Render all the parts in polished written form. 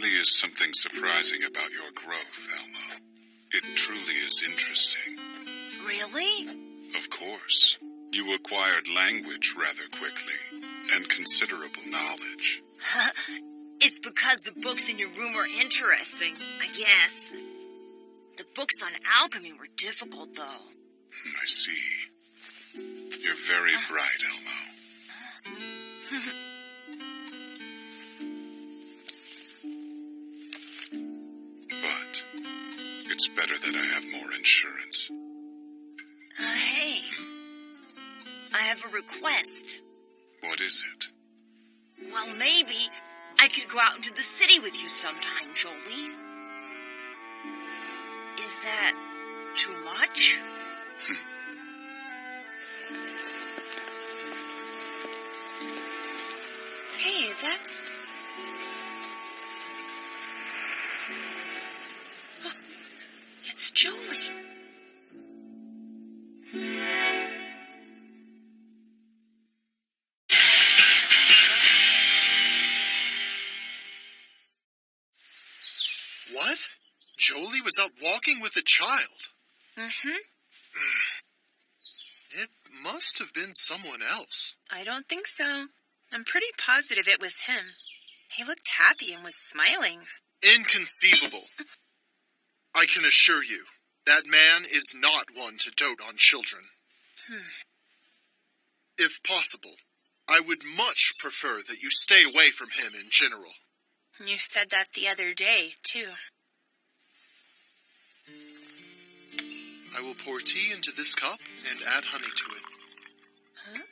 really is something surprising about your growth, Elmo. It truly is interesting. Really? Of course. You acquired language rather quickly, and considerable knowledge. It's because the books in your room are interesting, I guess. The books on alchemy were difficult, though. I see. You're very bright, Elmo. But it's better that I have more insurance. Hey. I have a request. What is it? Well, maybe I could go out into the city with you sometime, Jolie. Is that too much? Hey, that's... It's Jolie. What? Jolie was out walking with a child? Mm-hmm. It must have been someone else. I don't think so. I'm pretty positive it was him. He looked happy and was smiling. Inconceivable. I can assure you, that man is not one to dote on children. If possible, I would much prefer that you stay away from him in general. You said that the other day, too. I will pour tea into this cup and add honey to it. Huh?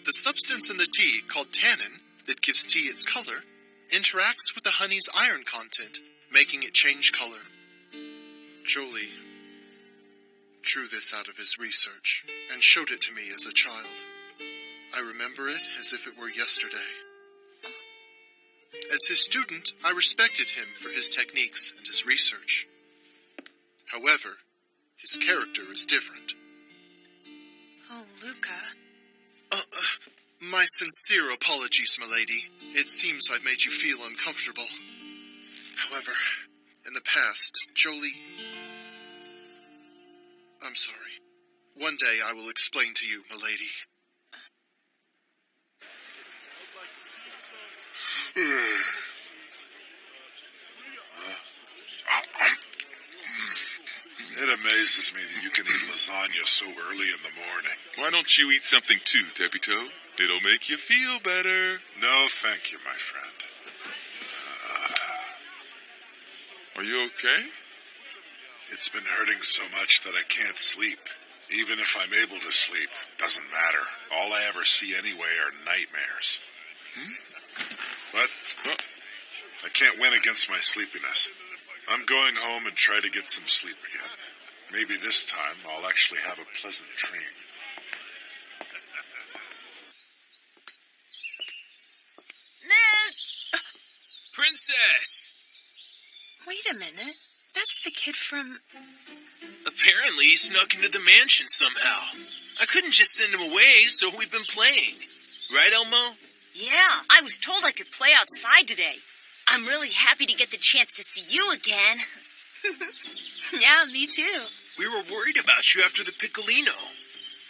The substance in the tea, called tannin, that gives tea its color, interacts with the honey's iron content, making it change color. Jolie drew this out of his research and showed it to me as a child. I remember it as if it were yesterday. As his student, I respected him for his techniques and his research. However, his character is different. Oh, Luca. My sincere apologies, milady. It seems I've made you feel uncomfortable. However, in the past, Jolie... I'm sorry. One day I will explain to you, milady. It amazes me that you can eat lasagna so early in the morning. Why don't you eat something too, Tepito? It'll make you feel better. No, thank you, my friend. Are you okay? It's been hurting so much that I can't sleep. Even if I'm able to sleep, doesn't matter. All I ever see anyway are nightmares. But I can't win against my sleepiness. I'm going home and try to get some sleep again. Maybe this time I'll actually have a pleasant dream. Miss! Princess! Wait a minute. That's the kid from... Apparently he snuck into the mansion somehow. I couldn't just send him away, so we've been playing. Right, Elmo? Yeah, I was told I could play outside today. I'm really happy to get the chance to see you again. Yeah, me too. We were worried about you after the Piccolino.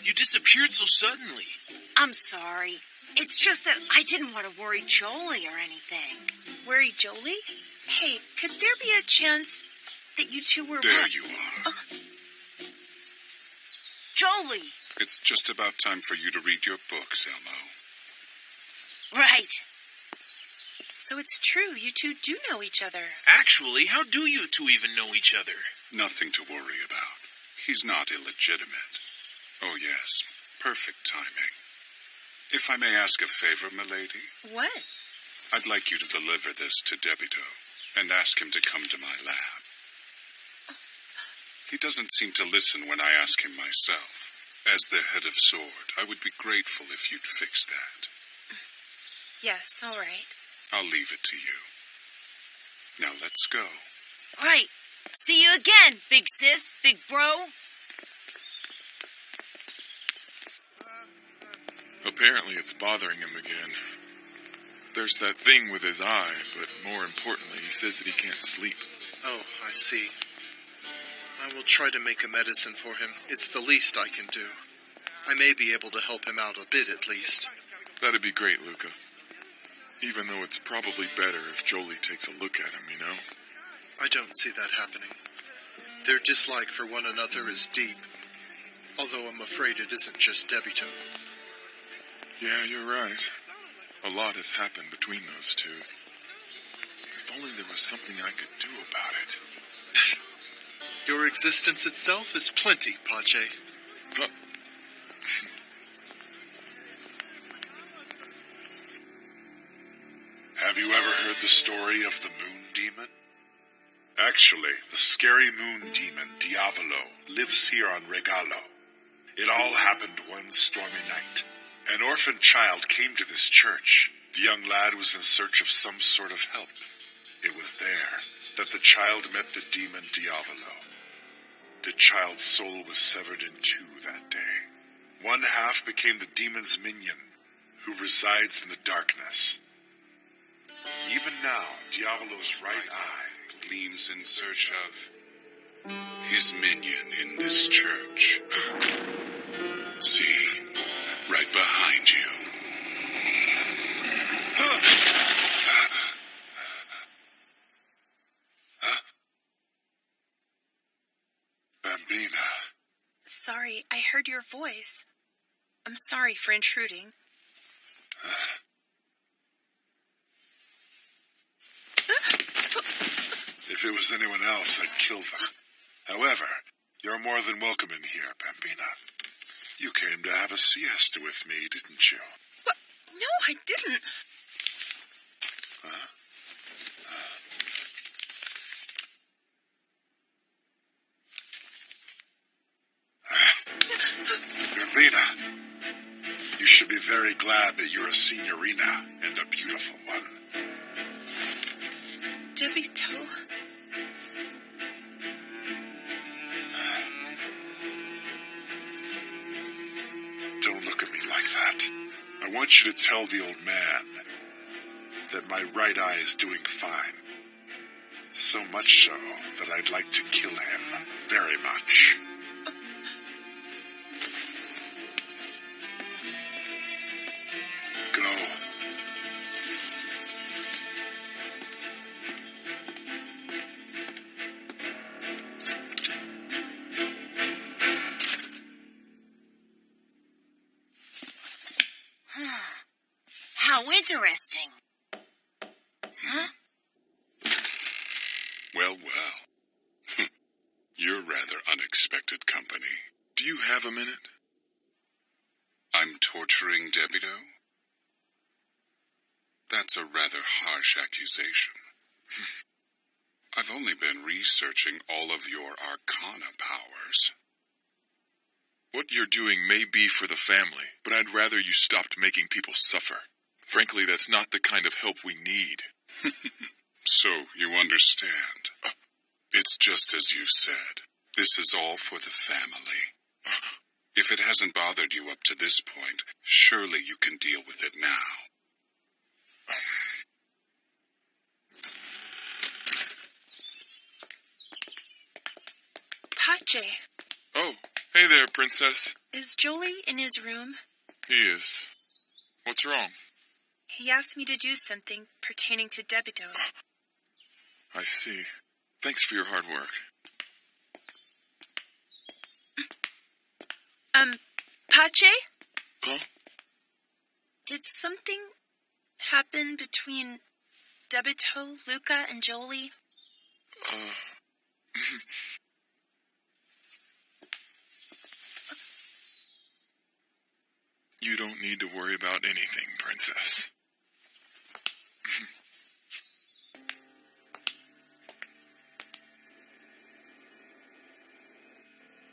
You disappeared so suddenly. I'm sorry. It's just that I didn't want to worry Jolie or anything. Worry Jolie? Hey, could there be a chance that you two were... There you are. Jolie! It's just about time for you to read your books, Elmo. Right. So it's true, you two do know each other. Actually, how do you two even know each other? Nothing to worry about. He's not illegitimate. Oh, yes. Perfect timing. If I may ask a favor, milady? What? I'd like you to deliver this to Debito and ask him to come to my lab. He doesn't seem to listen when I ask him myself. As the head of Sword, I would be grateful if you'd fix that. Yes, all right. I'll leave it to you. Now let's go. Right. See you again, big sis, big bro. Apparently it's bothering him again. There's that thing with his eye, but more importantly, he says that he can't sleep. Oh, I see. I will try to make a medicine for him. It's the least I can do. I may be able to help him out a bit at least. That'd be great, Luca. Even though it's probably better if Jolie takes a look at him, you know? I don't see that happening. Their dislike for one another is deep. Although I'm afraid it isn't just Debito. Yeah, you're right. A lot has happened between those two. If only there was something I could do about it. Your existence itself is plenty, Pache. Huh? Have you ever heard the story of the moon demon? Actually, the scary moon demon, Diavolo, lives here on Regalo. It all happened one stormy night. An orphan child came to this church. The young lad was in search of some sort of help. It was there that the child met the demon Diavolo. The child's soul was severed in two that day. One half became the demon's minion, who resides in the darkness. Even now, Diavolo's right eye gleams in search of his minion in this church. See, right behind you. Bambina. Sorry, I heard your voice. I'm sorry for intruding. If it was anyone else, I'd kill them. However, you're more than welcome in here, Bambina. You came to have a siesta with me, didn't you? What? No, I didn't. Huh? Bambina, you should be very glad that you're a signorina and a beautiful one. Debito. Don't look at me like that. I want you to tell the old man that my right eye is doing fine. So much so that I'd like to kill him very much. Go. How interesting. Huh? Well. You're rather unexpected company. Do you have a minute? I'm torturing Debito? That's a rather harsh accusation. I've only been researching all of your arcana powers. What you're doing may be for the family, but I'd rather you stopped making people suffer. Frankly, that's not the kind of help we need. So, you understand. It's just as you said. This is all for the family. If it hasn't bothered you up to this point, surely you can deal with it now. Pache, Oh, hey there, princess. is Jolie in his room? He is. What's wrong? He asked me to do something pertaining to Debito. I see. Thanks for your hard work. Pache? Huh? Did something happen between Debito, Luca, and Jolie? You don't need to worry about anything, princess.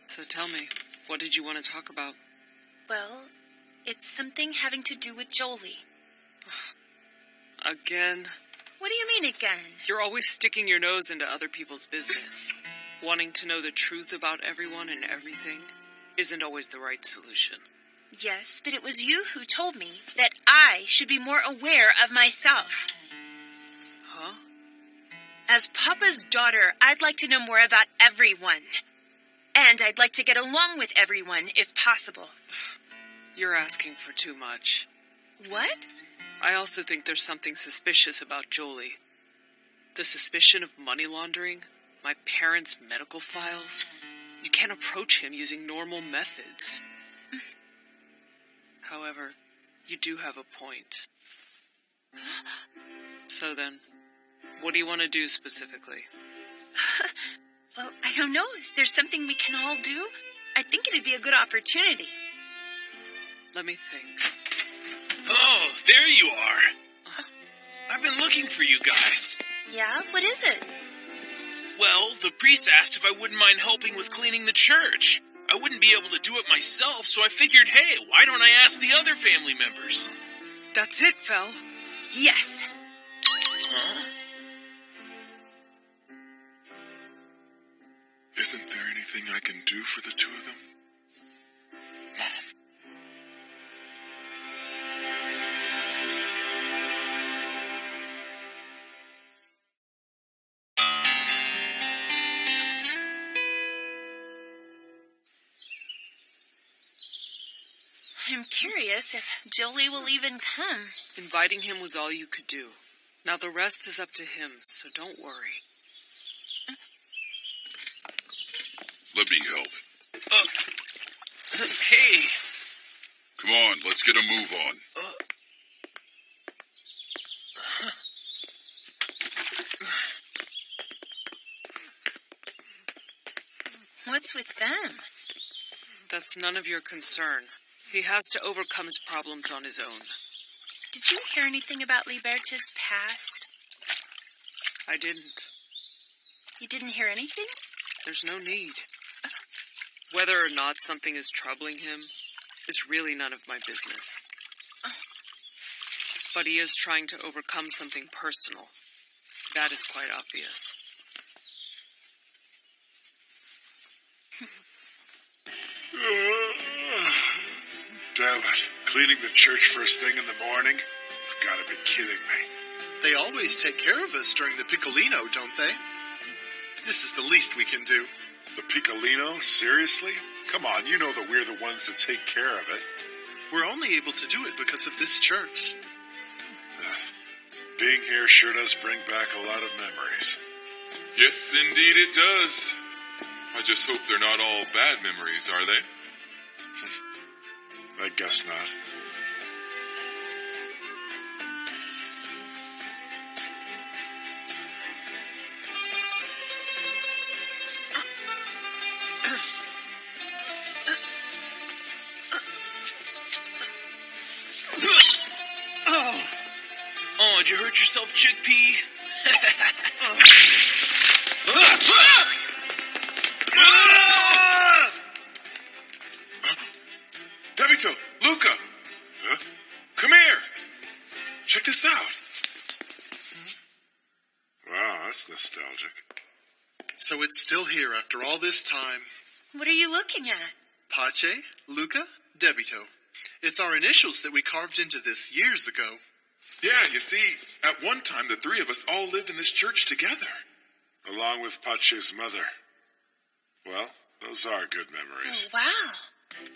So tell me, what did you want to talk about? Well, it's something having to do with Jolie. Again? What do you mean again? You're always sticking your nose into other people's business. Wanting to know the truth about everyone and everything isn't always the right solution. Yes, but it was you who told me that I should be more aware of myself. Huh? As Papa's daughter, I'd like to know more about everyone. And I'd like to get along with everyone, if possible. You're asking for too much. What? I also think there's something suspicious about Jolie. The suspicion of money laundering, my parents' medical files. You can't approach him using normal methods. However, you do have a point. So then, what do you want to do specifically? Well, I don't know. Is there something we can all do? I think it'd be a good opportunity. Let me think. Oh, there you are. I've been looking for you guys. Yeah? What is it? Well, the priest asked if I wouldn't mind helping with cleaning the church. I wouldn't be able to do it myself, so I figured, hey, why don't I ask the other family members? That's it, Fel. Yes. Huh? Isn't there anything I can do for the two of them? Mom. I'm curious if Jolie will even come. Inviting him was all you could do. Now the rest is up to him, so don't worry. Let me help. Hey. Come on, let's get a move on. What's with them? That's none of your concern. He has to overcome his problems on his own. Did you hear anything about Liberta's past? I didn't. You didn't hear anything? There's no need. Whether or not something is troubling him is really none of my business. But he is trying to overcome something personal. That is quite obvious. Damn it. Cleaning the church first thing in the morning? You've got to be kidding me. They always take care of us during the Piccolino, don't they? This is the least we can do. The Piccolino? Seriously? Come on, you know that we're the ones that take care of it. We're only able to do it because of this church. Being here sure does bring back a lot of memories. Yes, indeed it does. I just hope they're not all bad memories, are they? I guess not. Oh, did you hurt yourself, chickpea? Debito, Luca! Huh? Come here! Check this out. Wow, that's nostalgic. So it's still here after all this time. What are you looking at? Pace, Luca, Debito. It's our initials that we carved into this years ago. Yeah, you see, at one time the three of us all lived in this church together. Along with Pache's mother. Well, those are good memories. Oh, wow.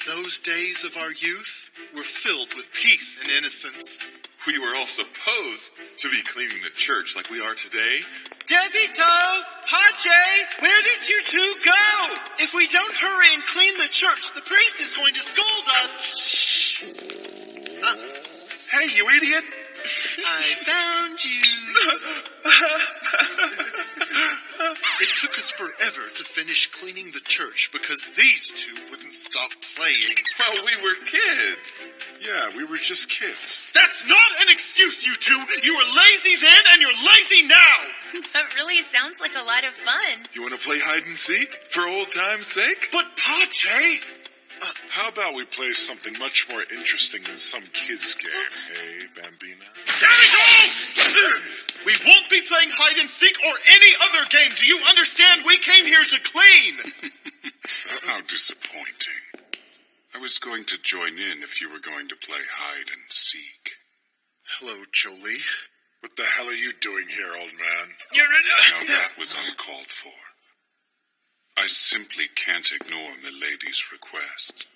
Those days of our youth were filled with peace and innocence. We were all supposed to be cleaning the church like we are today. Debito! Pace! Where did you two go? If we don't hurry and clean the church, the priest is going to scold us. Hey, you idiot! I found you. It took us forever to finish cleaning the church because these two wouldn't stop playing. Well, we were kids. Yeah, we were just kids. That's not an excuse, you two. You were lazy then and you're lazy now. That really sounds like a lot of fun. You want to play hide and seek for old time's sake? But Pace... How about we play something much more interesting than some kid's game, hey, Bambina? Debito! We won't be playing hide and seek or any other game. Do you understand? We came here to clean. How disappointing. I was going to join in if you were going to play hide and seek. Hello, Jolie. What the hell are you doing here, old man? You're Now that was uncalled for. I simply can't ignore Milady's request.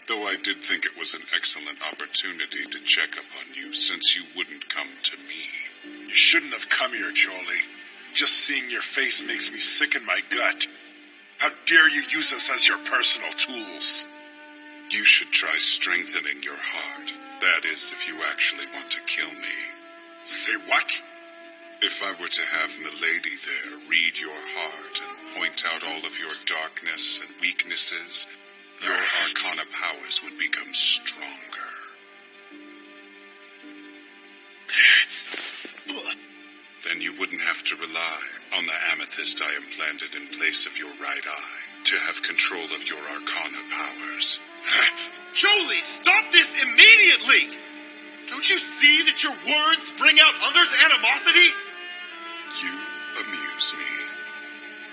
Though I did think it was an excellent opportunity to check up on you since you wouldn't come to me. You shouldn't have come here, Jolie. Just seeing your face makes me sick in my gut. How dare you use us as your personal tools? You should try strengthening your heart. That is, if you actually want to kill me. Say what? If I were to have Milady there read your heart and point out all of your darkness and weaknesses, your arcana powers would become stronger. Then you wouldn't have to rely on the amethyst I implanted in place of your right eye to have control of your arcana powers. Jolie, stop this immediately! Don't you see that your words bring out others' animosity? You amuse me.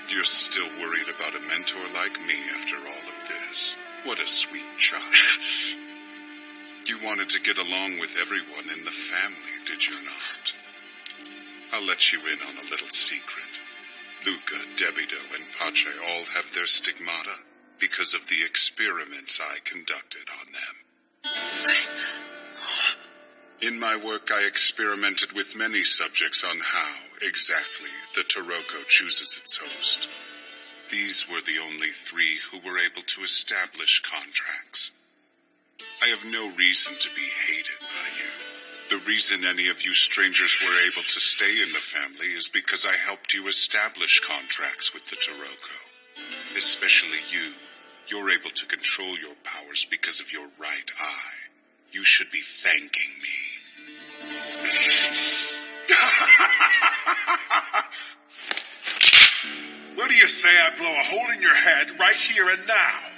You're still worried about a mentor like me after all of this. What a sweet child. You wanted to get along with everyone in the family, did you not? I'll let you in on a little secret. Luca, Debito, and Pace all have their stigmata because of the experiments I conducted on them. In my work, I experimented with many subjects on how, exactly, the Taroko chooses its host. These were the only 3 who were able to establish contracts. I have no reason to be hated by you. The reason any of you strangers were able to stay in the family is because I helped you establish contracts with the Taroko. Especially you. You're able to control your powers because of your right eye. You should be thanking me. What do you say I blow a hole in your head right here and now?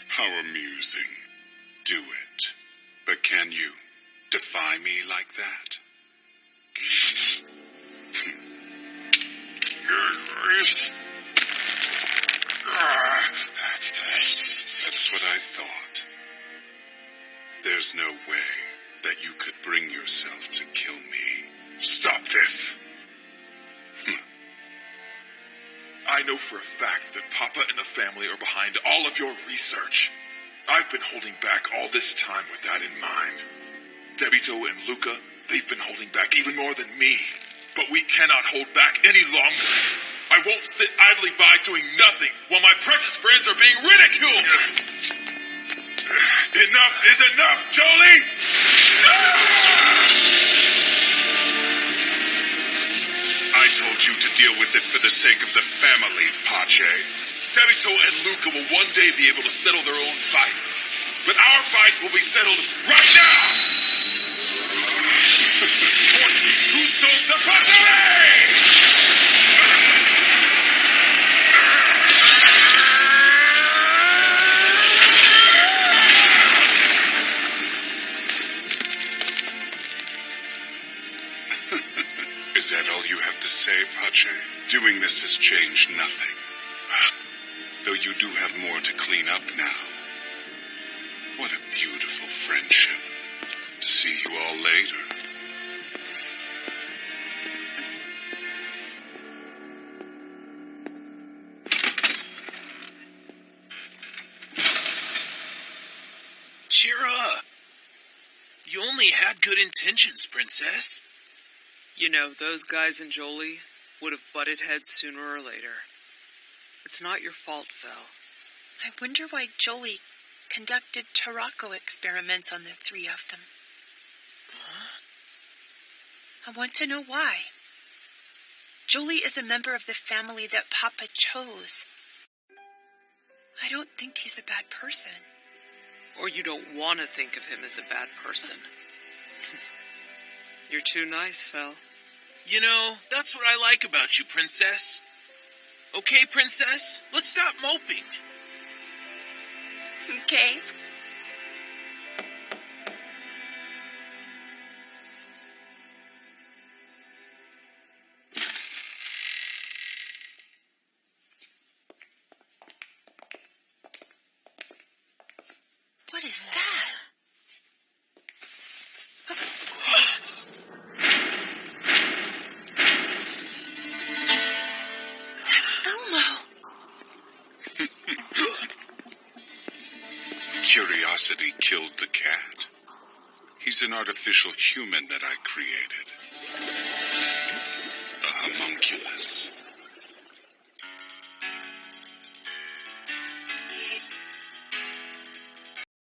How amusing. Do it. But can you defy me like that? That's what I thought. There's no way that you could bring yourself to kill me. Stop this! I know for a fact that Papa and the family are behind all of your research. I've been holding back all this time with that in mind. Debito and Luca, they've been holding back even more than me. But we cannot hold back any longer. I won't sit idly by doing nothing while my precious friends are being ridiculed. Enough is enough, Jolie! I told you to deal with it for the sake of the family, Pace. Debito and Luca will one day be able to settle their own fights. But our fight will be settled right now! Forti tutto da passare! Is that all you have to say, Pace? Doing this has changed nothing. Though you do have more to clean up now. What a beautiful friendship. See you all later. Cheer up. You only had good intentions, Princess. You know, those guys in Jolie would have butted heads sooner or later. It's not your fault, Vel. I wonder why Jolie conducted Taroko experiments on the 3 of them. Huh? I want to know why. Jolie is a member of the family that Papa chose. I don't think he's a bad person. Or you don't want to think of him as a bad person. You're too nice, Vel. You know, that's what I like about you, Princess. Okay, Princess? Let's stop moping. Okay. is that? That's Elmo. Curiosity killed the cat. He's an artificial human that I created. A homunculus.